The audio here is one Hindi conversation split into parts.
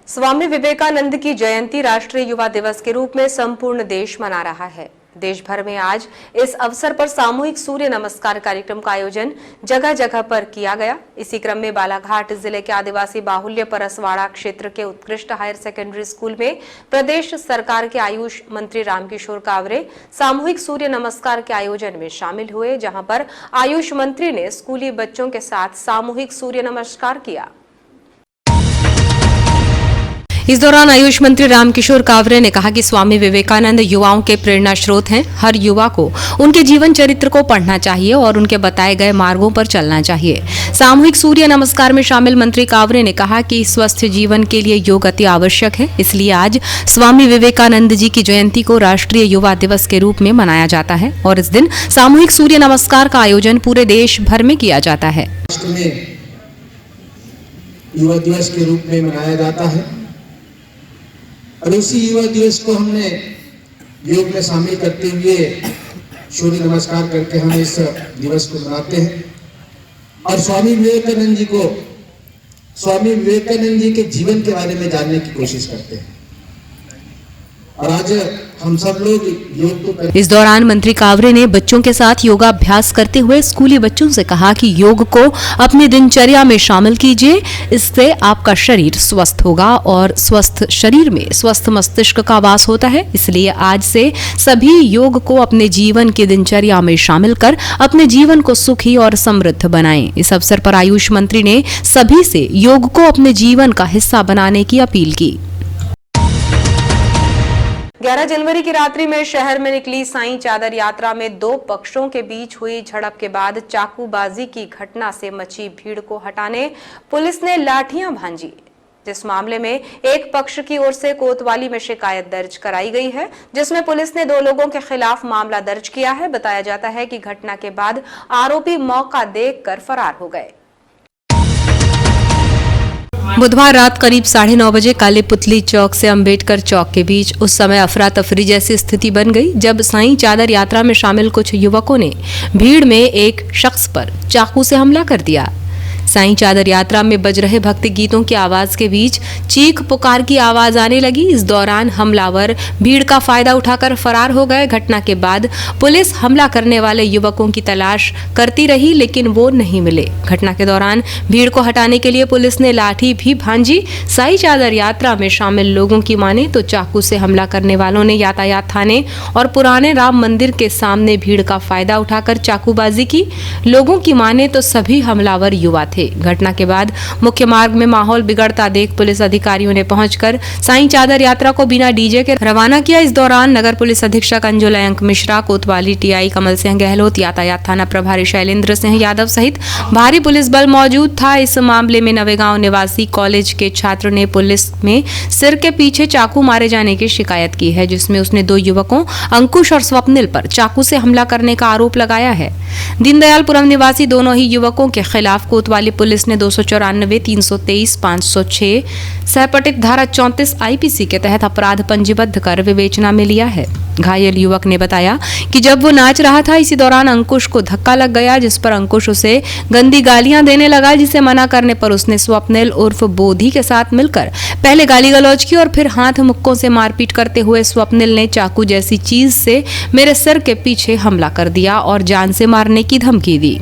स्वामी विवेकानंद की जयंती राष्ट्रीय युवा दिवस के रूप में संपूर्ण देश मना रहा है। देश भर में आज इस अवसर पर सामूहिक सूर्य नमस्कार कार्यक्रम का आयोजन जगह जगह पर किया गया। इसी क्रम में बालाघाट जिले के आदिवासी बाहुल्य परसवाड़ा क्षेत्र के उत्कृष्ट हायर सेकेंडरी स्कूल में प्रदेश सरकार के आयुष मंत्री रामकिशोर कावरे सामूहिक सूर्य नमस्कार के आयोजन में शामिल हुए, जहां पर आयुष मंत्री ने स्कूली बच्चों के साथ सामूहिक सूर्य नमस्कार किया। इस दौरान आयुष मंत्री रामकिशोर कावरे ने कहा कि स्वामी विवेकानंद युवाओं के प्रेरणा स्रोत हैं। हर युवा को उनके जीवन चरित्र को पढ़ना चाहिए और उनके बताए गए मार्गों पर चलना चाहिए। सामूहिक सूर्य नमस्कार में शामिल मंत्री कावरे ने कहा कि स्वस्थ जीवन के लिए योग अति आवश्यक है, इसलिए आज स्वामी विवेकानंद जी की जयंती को राष्ट्रीय युवा दिवस के रूप में मनाया जाता है और इस दिन सामूहिक सूर्य नमस्कार का आयोजन पूरे देश भर में किया जाता है। युवा दिवस के रूप में मनाया जाता है और इसी युवा दिवस को हमने योग में शामिल करते हुए सूर्य नमस्कार करके हम इस दिवस को मनाते हैं और स्वामी विवेकानंद जी के जीवन के बारे में जानने की कोशिश करते हैं। और आज हम सब लोग योग को इस दौरान मंत्री कावरे ने बच्चों के साथ योगाभ्यास करते हुए स्कूली बच्चों से कहा कि योग को अपनी दिनचर्या में शामिल कीजिए, इससे आपका शरीर स्वस्थ होगा और स्वस्थ शरीर में स्वस्थ मस्तिष्क का वास होता है। इसलिए आज से सभी योग को अपने जीवन की दिनचर्या में शामिल कर अपने जीवन को सुखी और समृद्ध बनाएं। इस अवसर पर आयुष मंत्री ने सभी से योग को अपने जीवन का हिस्सा बनाने की अपील की। 11 जनवरी की रात्रि में शहर में निकली साईं चादर यात्रा में दो पक्षों के बीच हुई झड़प के बाद चाकूबाजी की घटना से मची भीड़ को हटाने पुलिस ने लाठियां भांजी, जिस मामले में एक पक्ष की ओर से कोतवाली में शिकायत दर्ज कराई गई है, जिसमें पुलिस ने 2 लोगों के खिलाफ मामला दर्ज किया है। बताया जाता है कि घटना के बाद आरोपी मौका देखकर फरार हो गए। बुधवार रात करीब 9:30 बजे काले पुतली चौक से अंबेडकर चौक के बीच उस समय अफरा तफरी जैसी स्थिति बन गई जब साईं चादर यात्रा में शामिल कुछ युवकों ने भीड़ में एक शख्स पर चाकू से हमला कर दिया। साईं चादर यात्रा में बज रहे भक्ति गीतों की आवाज के बीच चीख पुकार की आवाज आने लगी। इस दौरान हमलावर भीड़ का फायदा उठाकर फरार हो गए। घटना के बाद पुलिस हमला करने वाले युवकों की तलाश करती रही, लेकिन वो नहीं मिले। घटना के दौरान भीड़ को हटाने के लिए पुलिस ने लाठी भी भांजी। साईं चादर यात्रा में शामिल लोगों की माने तो चाकू से हमला करने वालों ने यातायात थाने और पुराने राम मंदिर के सामने भीड़ का फायदा उठाकर चाकूबाजी की। लोगों की माने तो सभी हमलावर युवा थे। घटना के बाद मुख्य मार्ग में माहौल बिगड़ता देख पुलिस अधिकारियों ने पहुंचकर साईं चादर यात्रा को बिना डीजे के रवाना किया। इस दौरान नगर पुलिस अधीक्षक अंजुल अंक मिश्रा, कोतवाली टीआई कमल सिंह गहलोत, यातायात थाना प्रभारी शैलेंद्र सिंह यादव सहित भारी पुलिस बल मौजूद था। इस मामले में नवेगांव निवासी कॉलेज के छात्र ने पुलिस में सिर के पीछे चाकू मारे जाने की शिकायत की है, जिसमें उसने 2 युवकों अंकुश और स्वप्निल पर चाकू से हमला करने का आरोप लगाया है। दीनदयालपुरम निवासी दोनों ही युवकों के खिलाफ कोतवाली पुलिस ने 294, 323, 506 सहपटित धारा 34 आईपीसी के तहत अपराध पंजीबद्ध कर विवेचना में लिया है। घायल युवक ने बताया कि जब वो नाच रहा था, इसी दौरान अंकुश को धक्का लग गया, जिस पर अंकुश उसे गंदी गालियां देने लगा, जिसे मना करने पर उसने स्वप्निल उर्फ बोधी के साथ मिलकर पहले गाली गलौज की और फिर हाथ मुक्कों से मारपीट करते हुए स्वप्निल ने चाकू जैसी चीज से मेरे सिर के पीछे हमला कर दिया और जान से मारने की धमकी दी।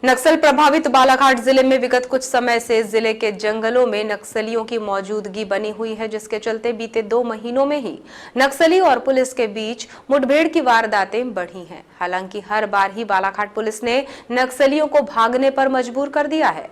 नक्सल प्रभावित बालाघाट जिले में विगत कुछ समय से जिले के जंगलों में नक्सलियों की मौजूदगी बनी हुई है, जिसके चलते बीते 2 महीनों में ही नक्सली और पुलिस के बीच मुठभेड़ की वारदातें बढ़ी हैं। हालांकि हर बार ही बालाघाट पुलिस ने नक्सलियों को भागने पर मजबूर कर दिया है।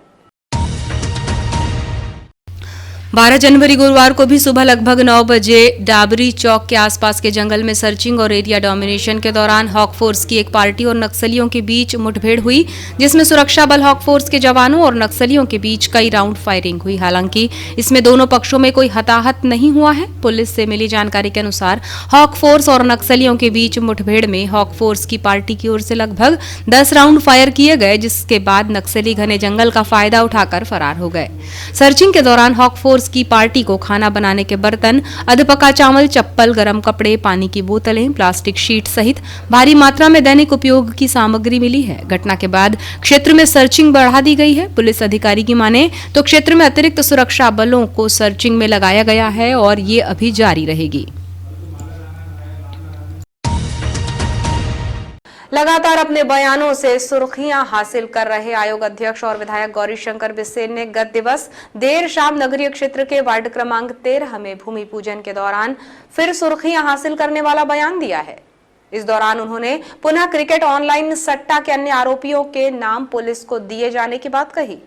12 जनवरी गुरुवार को भी सुबह लगभग 9 बजे डाबरी चौक के आसपास के जंगल में सर्चिंग और एरिया डोमिनेशन के दौरान हॉक फोर्स की एक पार्टी और नक्सलियों के बीच मुठभेड़ हुई, जिसमें सुरक्षा बल हॉक फोर्स के जवानों और नक्सलियों के बीच कई राउंड फायरिंग हुई। हालांकि इसमें दोनों पक्षों में कोई हताहत नहीं हुआ है। पुलिस से मिली जानकारी के अनुसार हॉक फोर्स और नक्सलियों के बीच मुठभेड़ में हॉक फोर्स की पार्टी की ओर से लगभग 10 राउंड फायर किए गए, जिसके बाद नक्सली घने जंगल का फायदा उठाकर फरार हो गए। सर्चिंग के दौरान हॉक फोर्स कोर्स की पार्टी को खाना बनाने के बर्तन, अधपका चावल, चप्पल, गर्म कपड़े, पानी की बोतलें, प्लास्टिक शीट सहित भारी मात्रा में दैनिक उपयोग की सामग्री मिली है। घटना के बाद क्षेत्र में सर्चिंग बढ़ा दी गई है। पुलिस अधिकारी की माने तो क्षेत्र में अतिरिक्त सुरक्षा बलों को सर्चिंग में लगाया गया है और ये अभी जारी रहेगी। लगातार अपने बयानों से सुर्खियां हासिल कर रहे आयोग अध्यक्ष और विधायक गौरीशंकर बिसेन ने गत दिवस देर शाम नगरीय क्षेत्र के वार्ड क्रमांक 13 में भूमि पूजन के दौरान फिर सुर्खियां हासिल करने वाला बयान दिया है। इस दौरान उन्होंने पुनः क्रिकेट ऑनलाइन सट्टा के अन्य आरोपियों के नाम पुलिस को दिए जाने की बात कही।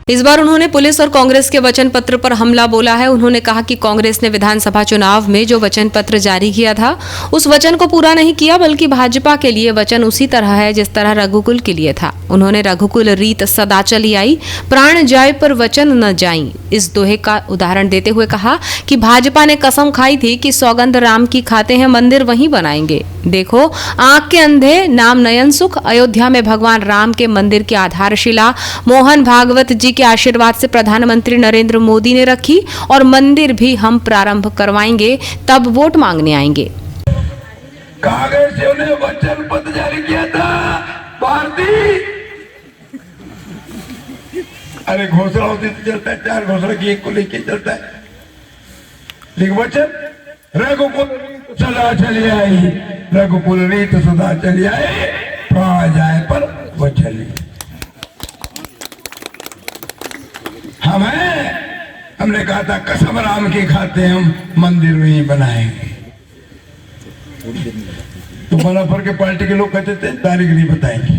इस बार उन्होंने पुलिस और कांग्रेस के वचन पत्र पर हमला बोला है। उन्होंने कहा कि कांग्रेस ने विधानसभा चुनाव में जो वचन पत्र जारी किया था उस वचन को पूरा नहीं किया, बल्कि भाजपा के लिए वचन उसी तरह है जिस तरह रघुकुल के लिए था। उन्होंने रघुकुल रीत सदा चली आई, प्राण जाए पर वचन न जाई, इस दोहे का उदाहरण देते हुए कहा कि भाजपा ने कसम खाई थी कि सौगंध राम की खाते हैं, मंदिर वहीं बनाएंगे। देखो आंख के अंधे नाम नयन सुख, अयोध्या में भगवान राम के मंदिर की आधारशिला मोहन भागवत जी के आशीर्वाद से प्रधानमंत्री नरेंद्र मोदी ने रखी और मंदिर भी हम प्रारंभ करवाएंगे, तब वोट मांगने आएंगे। कांग्रेस ने वचन पत्र जारी किया था भारतीय, अरे घोषणा होती तो चलता है, 4 घोषणा की एक को लेके चलता है, लेकिन वचन रघुकुल सदा चली आई, रघुकुल रीत सदा चली आई, प्राण जाए पर वचन। हमने कहा था कसम राम की खाते हम मंदिर में ही बनाएंगे। तो मनाफर के पार्टी के लोग कहते थे तारीख नहीं बताएंगे,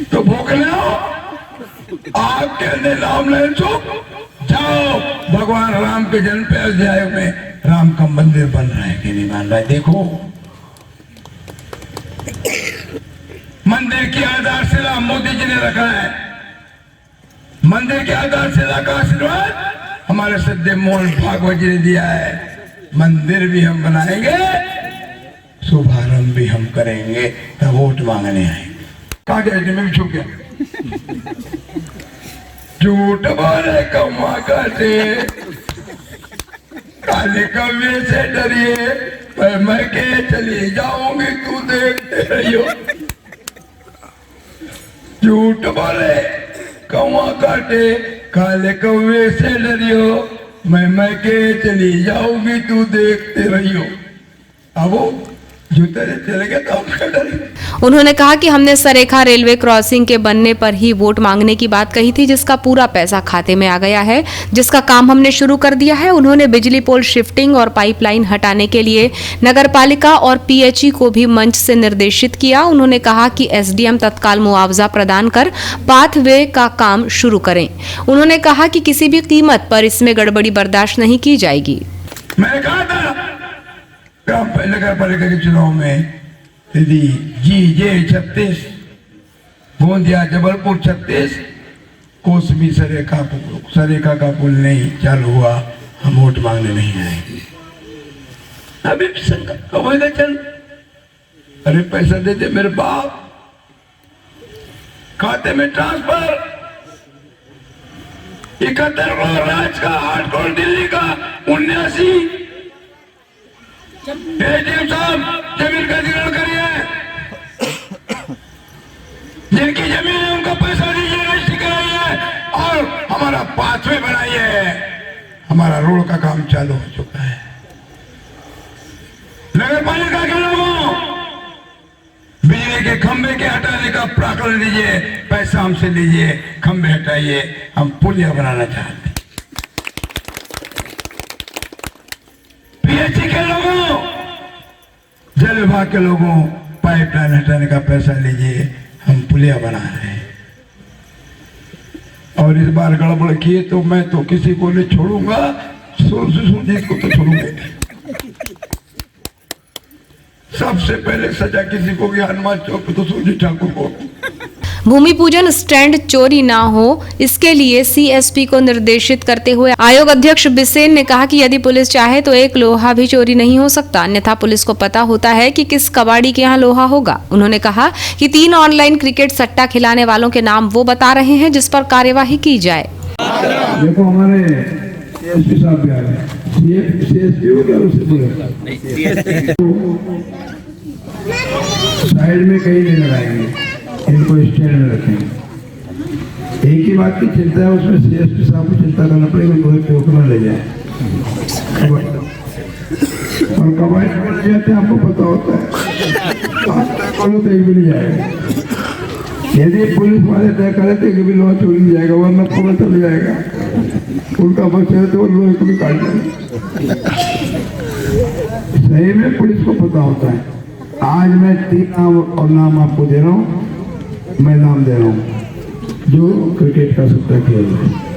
तो भूखले हो आपके अंदर नाम ले चुप जाओ, भगवान राम के जन्म पे अयोध्या में राम का मंदिर बन रहा है कि नहीं बन रहा है। देखो मंदिर की आधारशिला मोदी जी ने रखा है, मंदिर के आधारशिला का आशीर्वाद हमारे सद्य मोहन भागवत जी ने दिया है। मंदिर भी हम बनाएंगे, शुभारंभ भी हम करेंगे, तब वोट मांगने आएंगे। कहा गया मैं भी छुप गया। झूठ बोले कौवा काटे, काले कौवे से डरिए, मैं के चली जाऊंगी तू देखते रहियो। झूठ बोले कौवा काटे, काले कौवे से डरियो, मैं के चली जाऊंगी तू देखते रहियो। अब वो जूते चले गए तो हम क्या डरेंगे। उन्होंने कहा कि हमने सरेखा रेलवे क्रॉसिंग के बनने पर ही वोट मांगने की बात कही थी, जिसका पूरा पैसा खाते में आ गया है, जिसका काम हमने शुरू कर दिया है। उन्होंने बिजली पोल शिफ्टिंग और पाइपलाइन हटाने के लिए नगरपालिका और पीएचई को भी मंच से निर्देशित किया। उन्होंने कहा कि एसडीएम तत्काल मुआवजा प्रदान कर पाथवे का काम शुरू करें। उन्होंने कहा कि किसी भी कीमत पर इसमें गड़बड़ी बर्दाश्त नहीं की जाएगी। मैंने कहा था नगर पालिका के चुनाव में यदि GJ 36 गोंदिया जबलपुर 36 कोसबी सरेखा का पुल नहीं चालू हुआ, हम वोट मांगने नहीं आएंगे। अभी चल, अरे पैसा दे दे मेरे बाप, खाते में ट्रांसफर 71 करोड़ राज्य का, 8 करोड़ दिल्ली का, 79 एडीएम साहब जमीन का अधिग्रहण करिए, जिनकी जमीन है उनको पैसा दीजिए, रजिस्ट्री कराइए और हमारा पाथवे बनाइए। हमारा रोड का काम चालू हो चुका है। नगर पालिका के लोगों बिजली के खंभे के हटाने का प्रावधान लीजिए, पैसा हमसे लीजिए, खंभे हटाइए, हम पुलिया बनाना चाहते हैं। पीएचई के लोगों, जल विभाग के लोगों, पाइपलाइन हटाने का पैसा लीजिए, हम पुलिया बना रहे हैं। और इस बार गड़बड़ किए तो मैं तो किसी को नहीं छोड़ूंगा, सुरजीत को तो छोड़ूंगा। सबसे पहले सजा किसी को भी हनुमान चौक पे तो सुरजीत ठाकुर को। भूमि पूजन स्टैंड चोरी ना हो, इसके लिए सीएसपी को निर्देशित करते हुए आयोग अध्यक्ष बिसेन ने कहा कि यदि पुलिस चाहे तो एक लोहा भी चोरी नहीं हो सकता, अन्यथा पुलिस को पता होता है कि किस कबाड़ी के यहाँ लोहा होगा। उन्होंने कहा कि 3 ऑनलाइन क्रिकेट सट्टा खिलाने वालों के नाम वो बता रहे हैं जिस पर कार्यवाही की जाए। देखो हमारे सीएसपी साहब भी आ रहे, सीएसपी हो क्या उससे बोले साइड में कहीं नहीं लगाएंगे, इनको स्टैंड में रखेंगे। एक ही बात की चिंता है, उसमें सीएसपी साहब को चिंता करना पड़ेगा, लोहे के टोकरा ले जाए और कबाड़ी को ले जाते हैं, आपको पता होता है तो भी नहीं जाएगा। यदि पुलिस वाले तय करे थे कि भी लोहा चोरी जाएगा, वरना पूरा चल जाएगा, उनका बस है तो लोहे को भी काट देंगे। सही में पुलिस को पता होता है। आज मैं 3 नाम और नाम आपको दे रहा हूँ, मैं नाम दे रहा हूँ जो क्रिकेट का सट्टा खेल रहे हैं।